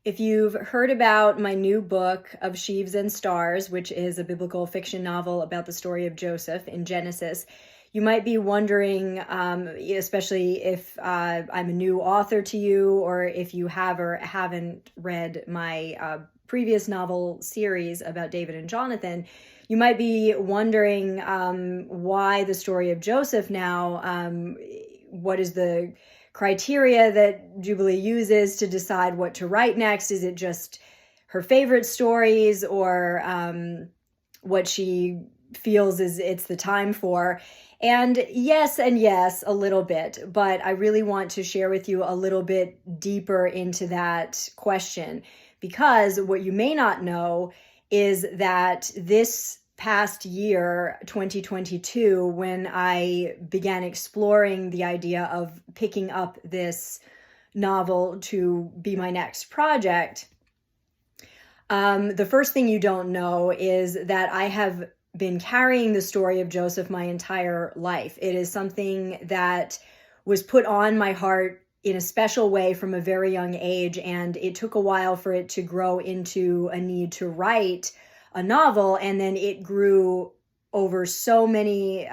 If you've heard about my new book of Sheaves and Stars, which is a biblical fiction novel about the story of Joseph in Genesis, you might be wondering, especially if I'm a new author to you, or if you have or haven't read my previous novel series about David and Jonathan, you might be wondering why the story of Joseph now. What is the criteria that Jubilee uses to decide what to write next? Is it just her favorite stories, or what she feels is it's the time for? And yes, a little bit, but I really want to share with you a little bit deeper into that question, because what you may not know is that this past year, 2022, when I began exploring the idea of picking up this novel to be my next project, the first thing you don't know is that I have been carrying the story of Joseph my entire life. It is something that was put on my heart in a special way from a very young age, and it took a while for it to grow into a need to write a novel, and then it grew over so many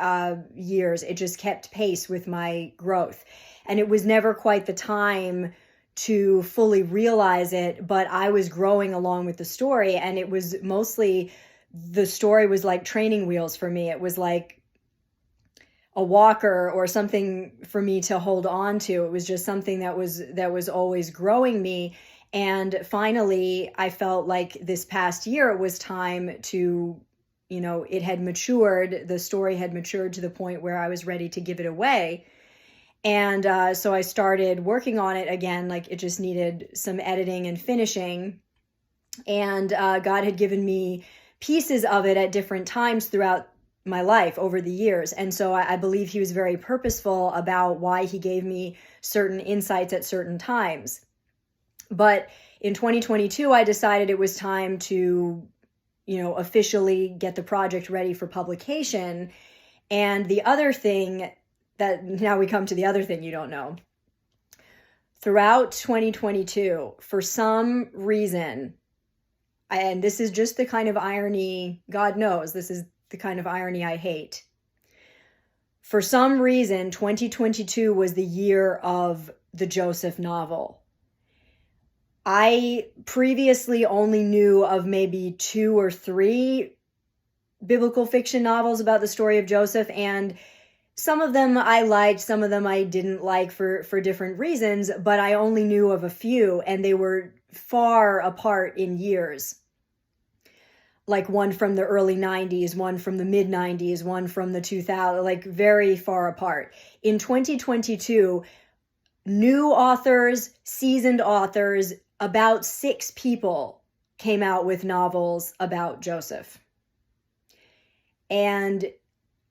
years. It just kept pace with my growth, and it was never quite the time to fully realize it, but I was growing along with the story, and it was mostly, the story was like training wheels for me. It was like a walker or something for me to hold on to. It was just something that was always growing me. And finally, I felt like this past year it was time to, it had matured. The story had matured to the point where I was ready to give it away. And so I started working on it again. Like, it just needed some editing and finishing. And God had given me pieces of it at different times throughout my life over the years. And so I believe he was very purposeful about why he gave me certain insights at certain times. But in 2022, I decided it was time to, officially get the project ready for publication. And the other thing now we come to the other thing you don't know. Throughout 2022, for some reason, and this is just the kind of irony, God knows, this is the kind of irony I hate. For some reason, 2022 was the year of the Joseph novel. I previously only knew of maybe 2 or 3 biblical fiction novels about the story of Joseph, and some of them I liked, some of them I didn't like for different reasons, but I only knew of a few, and they were far apart in years. Like one from the early 90s, one from the mid 90s, one from the 2000s, like very far apart. In 2022, new authors, seasoned authors, about 6 people came out with novels about Joseph. And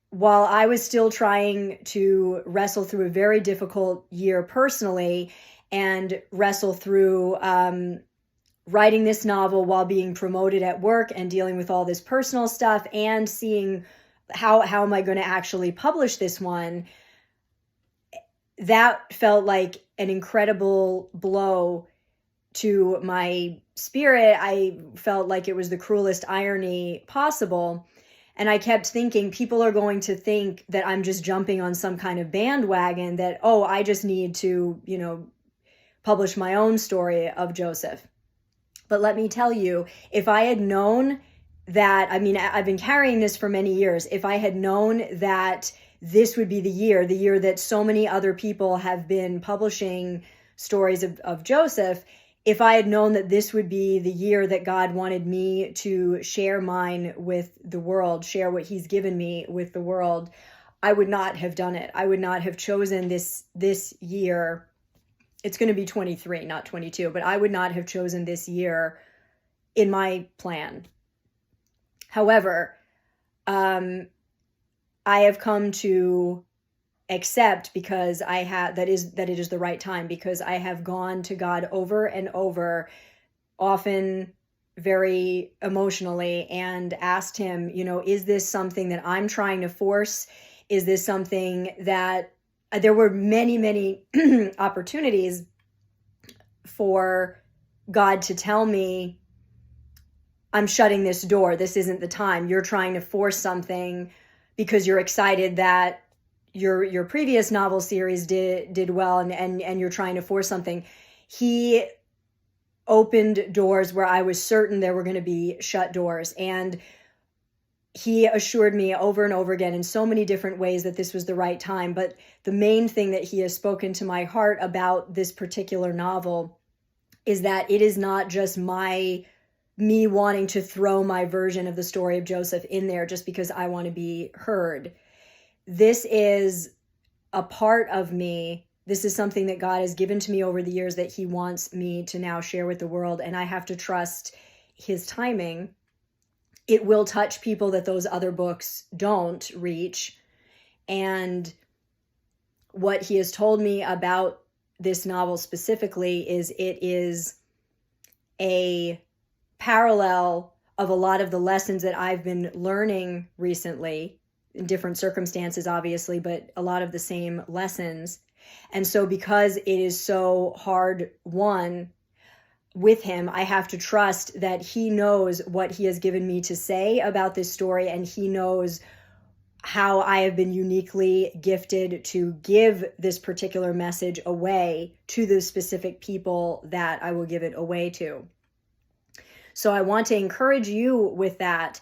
while I was still trying to wrestle through a very difficult year personally, and wrestle through writing this novel while being promoted at work and dealing with all this personal stuff and seeing how am I going to actually publish this one, that felt like an incredible blow to my spirit. I felt like it was the cruelest irony possible. And I kept thinking, people are going to think that I'm just jumping on some kind of bandwagon, that, oh, I just need to, publish my own story of Joseph. But let me tell you, if I had known that, I've been carrying this for many years. If I had known that this would be the year that so many other people have been publishing stories of Joseph, if I had known that this would be the year that God wanted me to share mine with the world, share what he's given me with the world, I would not have done it. I would not have chosen this year. It's going to be 23, not 22, but I would not have chosen this year in my plan. However, I have come to accept, because that it is the right time, because I have gone to God over and over, often very emotionally, and asked him, is this something that I'm trying to force? Is this something that there were many, many opportunities for God to tell me, I'm shutting this door. This isn't the time. You're trying to force something because you're excited that your previous novel series did well, and you're trying to force something. He opened doors where I was certain there were going to be shut doors. And he assured me over and over again in so many different ways that this was the right time. But the main thing that he has spoken to my heart about this particular novel is that it is not just me wanting to throw my version of the story of Joseph in there just because I want to be heard. This is a part of me. This is something that God has given to me over the years that he wants me to now share with the world. And I have to trust his timing. It will touch people that those other books don't reach. And what he has told me about this novel specifically is it is a parallel of a lot of the lessons that I've been learning recently, in different circumstances, obviously, but a lot of the same lessons. And so because it is so hard won with him, I have to trust that he knows what he has given me to say about this story, and he knows how I have been uniquely gifted to give this particular message away to the specific people that I will give it away to. So I want to encourage you with that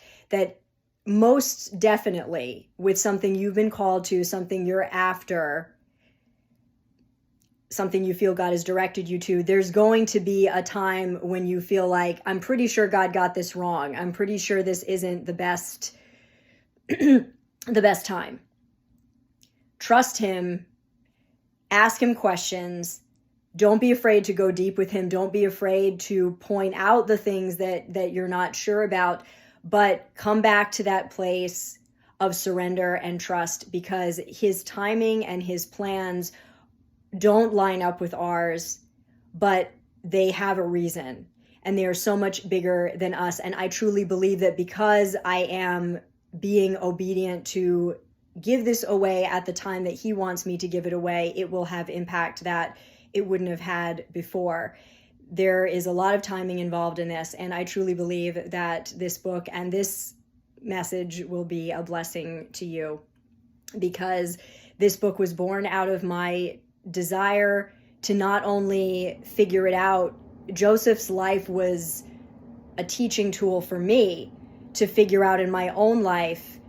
most definitely with something you've been called to, something you're after, something you feel God has directed you to, there's going to be a time when you feel like, I'm pretty sure God got this wrong. I'm pretty sure this isn't the best, the best time. Trust him, ask him questions. Don't be afraid to go deep with him. Don't be afraid to point out the things that you're not sure about, but come back to that place of surrender and trust, because his timing and his plans don't line up with ours, but they have a reason, and they are so much bigger than us. And I truly believe that because I am being obedient to give this away at the time that he wants me to give it away, it will have impact that it wouldn't have had before. There is a lot of timing involved in this, and I truly believe that this book and this message will be a blessing to you, because this book was born out of my desire to not only figure it out. Joseph's life was a teaching tool for me to figure out in my own life,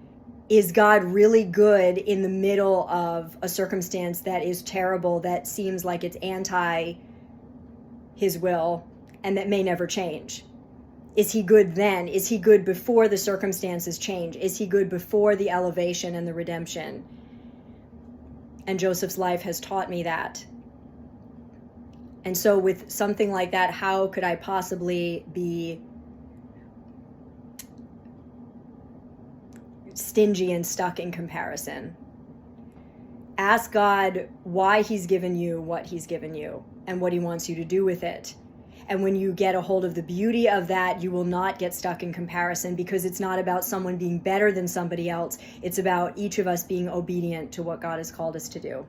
is God really good in the middle of a circumstance that is terrible, that seems like it's anti his will and that may never change? Is he good then? Is he good before the circumstances change? Is he good before the elevation and the redemption? And Joseph's life has taught me that. And so with something like that, how could I possibly be stingy and stuck in comparison? Ask God why he's given you what he's given you and what he wants you to do with it. And when you get a hold of the beauty of that, you will not get stuck in comparison, because it's not about someone being better than somebody else. It's about each of us being obedient to what God has called us to do.